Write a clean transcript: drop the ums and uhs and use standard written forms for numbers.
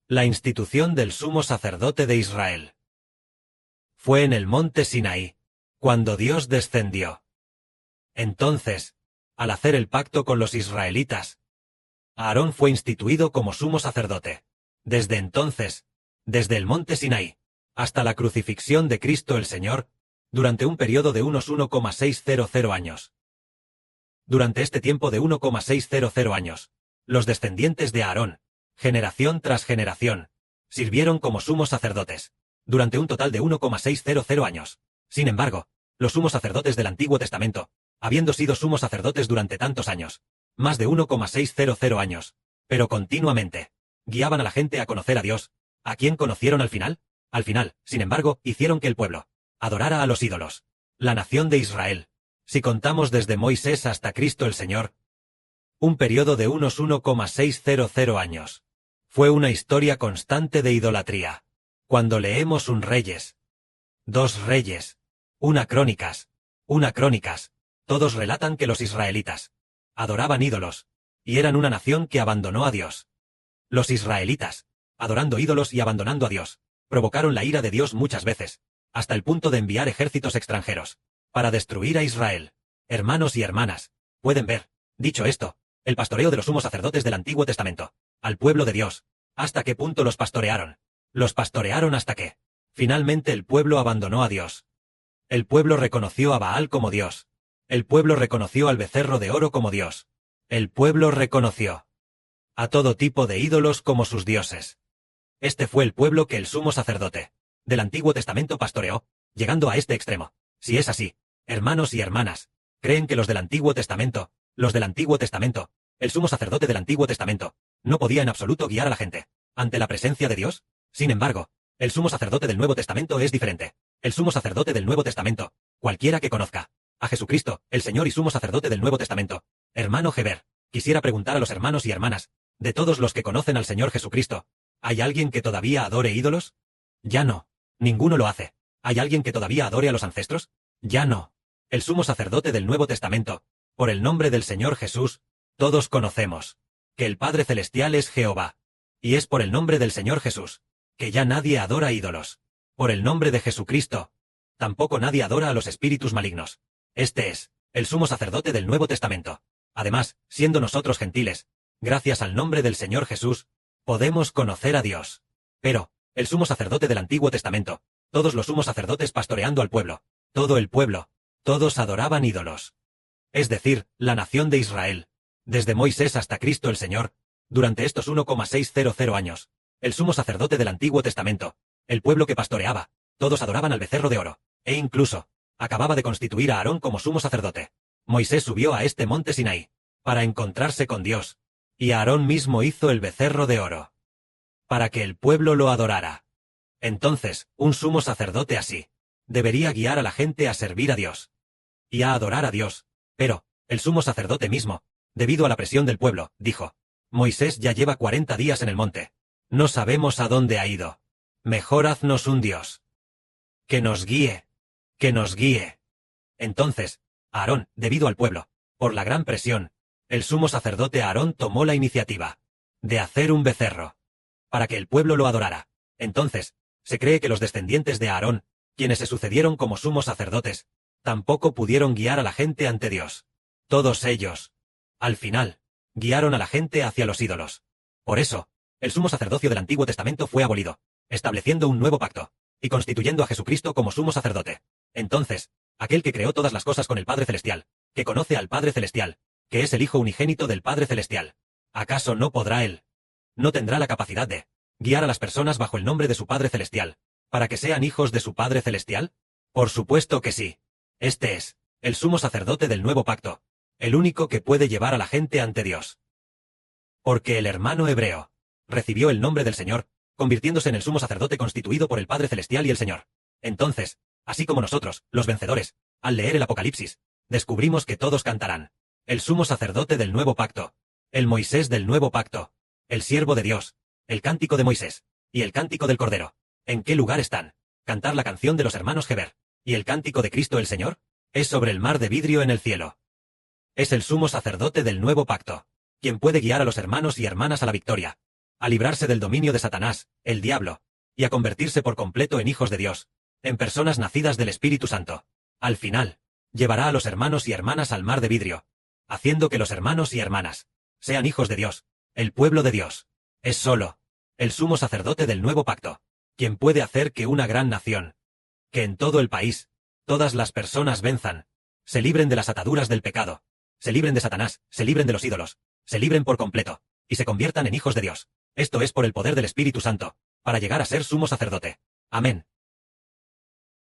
La institución del sumo sacerdote de Israel. Fue en el monte Sinaí, cuando Dios descendió. Entonces, al hacer el pacto con los israelitas, Aarón fue instituido como sumo sacerdote. Desde entonces, desde el monte Sinaí, hasta la crucifixión de Cristo el Señor, durante un periodo de unos 1,600 años. Durante este tiempo de 1,600 años, los descendientes de Aarón, generación tras generación, sirvieron como sumos sacerdotes, durante un total de 1,600 años. Sin embargo, los sumos sacerdotes del Antiguo Testamento, habiendo sido sumos sacerdotes durante tantos años, más de 1,600 años, pero continuamente, guiaban a la gente a conocer a Dios. ¿A quién conocieron al final? Al final, sin embargo, hicieron que el pueblo adorara a los ídolos. La nación de Israel, si contamos desde Moisés hasta Cristo el Señor, un periodo de unos 1,600 años. Fue una historia constante de idolatría. Cuando leemos un Reyes, 2 Reyes, una Crónicas, todos relatan que los israelitas adoraban ídolos, y eran una nación que abandonó a Dios. Los israelitas, adorando ídolos y abandonando a Dios, provocaron la ira de Dios muchas veces, hasta el punto de enviar ejércitos extranjeros para destruir a Israel. Hermanos y hermanas, pueden ver, dicho esto, el pastoreo de los sumos sacerdotes del Antiguo Testamento, al pueblo de Dios. ¿Hasta qué punto los pastorearon? Los pastorearon hasta que, finalmente el pueblo abandonó a Dios. El pueblo reconoció a Baal como Dios. El pueblo reconoció al becerro de oro como Dios. El pueblo reconoció a todo tipo de ídolos como sus dioses. Este fue el pueblo que el sumo sacerdote del Antiguo Testamento pastoreó, llegando a este extremo. Si es así, hermanos y hermanas, ¿creen que los del Antiguo Testamento, el sumo sacerdote del Antiguo Testamento, no podía en absoluto guiar a la gente ante la presencia de Dios? Sin embargo, el sumo sacerdote del Nuevo Testamento es diferente. El sumo sacerdote del Nuevo Testamento, cualquiera que conozca a Jesucristo, el Señor y sumo sacerdote del Nuevo Testamento, hermano Heber, quisiera preguntar a los hermanos y hermanas, de todos los que conocen al Señor Jesucristo, ¿hay alguien que todavía adore ídolos? Ya no. Ninguno lo hace. ¿Hay alguien que todavía adore a los ancestros? Ya no. El sumo sacerdote del Nuevo Testamento, por el nombre del Señor Jesús, todos conocemos que el Padre Celestial es Jehová. Y es por el nombre del Señor Jesús que ya nadie adora ídolos. Por el nombre de Jesucristo, tampoco nadie adora a los espíritus malignos. Este es el sumo sacerdote del Nuevo Testamento. Además, siendo nosotros gentiles, gracias al nombre del Señor Jesús, podemos conocer a Dios. Pero, el sumo sacerdote del Antiguo Testamento, todos los sumos sacerdotes pastoreando al pueblo, todo el pueblo, todos adoraban ídolos. Es decir, la nación de Israel, desde Moisés hasta Cristo el Señor, durante estos 1,600 años, el sumo sacerdote del Antiguo Testamento, el pueblo que pastoreaba, todos adoraban al becerro de oro, e incluso, acababa de constituir a Aarón como sumo sacerdote. Moisés subió a este monte Sinaí, para encontrarse con Dios, y Aarón mismo hizo el becerro de oro, para que el pueblo lo adorara. Entonces, un sumo sacerdote así, debería guiar a la gente a servir a Dios, y a adorar a Dios. Pero, el sumo sacerdote mismo, debido a la presión del pueblo, dijo, Moisés ya lleva 40 días en el monte, no sabemos a dónde ha ido. Mejor haznos un Dios que nos guíe, que nos guíe. Entonces, Aarón, debido al pueblo, por la gran presión, el sumo sacerdote Aarón tomó la iniciativa de hacer un becerro, para que el pueblo lo adorara. Entonces, se cree que los descendientes de Aarón, quienes se sucedieron como sumos sacerdotes, tampoco pudieron guiar a la gente ante Dios. Todos ellos, al final, guiaron a la gente hacia los ídolos. Por eso, el sumo sacerdocio del Antiguo Testamento fue abolido, estableciendo un nuevo pacto, y constituyendo a Jesucristo como sumo sacerdote. Entonces, aquel que creó todas las cosas con el Padre Celestial, que conoce al Padre Celestial, que es el Hijo unigénito del Padre Celestial, ¿acaso no podrá él? ¿No tendrá la capacidad de guiar a las personas bajo el nombre de su Padre Celestial, para que sean hijos de su Padre Celestial? Por supuesto que sí. Este es el sumo sacerdote del nuevo pacto, el único que puede llevar a la gente ante Dios. Porque el hermano hebreo recibió el nombre del Señor, convirtiéndose en el sumo sacerdote constituido por el Padre Celestial y el Señor. Entonces, así como nosotros, los vencedores, al leer el Apocalipsis, descubrimos que todos cantarán, el sumo sacerdote del nuevo pacto, el Moisés del nuevo pacto, el siervo de Dios, el cántico de Moisés, y el cántico del Cordero. ¿En qué lugar están? Cantar la canción de los hermanos Heber, y el cántico de Cristo el Señor, es sobre el mar de vidrio en el cielo. Es el sumo sacerdote del nuevo pacto, quien puede guiar a los hermanos y hermanas a la victoria, a librarse del dominio de Satanás, el diablo, y a convertirse por completo en hijos de Dios, en personas nacidas del Espíritu Santo. Al final, llevará a los hermanos y hermanas al mar de vidrio, haciendo que los hermanos y hermanas sean hijos de Dios, el pueblo de Dios. Es solo el sumo sacerdote del nuevo pacto quien puede hacer que una gran nación, que en todo el país, todas las personas venzan, se libren de las ataduras del pecado, se libren de Satanás, se libren de los ídolos, se libren por completo, y se conviertan en hijos de Dios. Esto es por el poder del Espíritu Santo, para llegar a ser sumo sacerdote. Amén.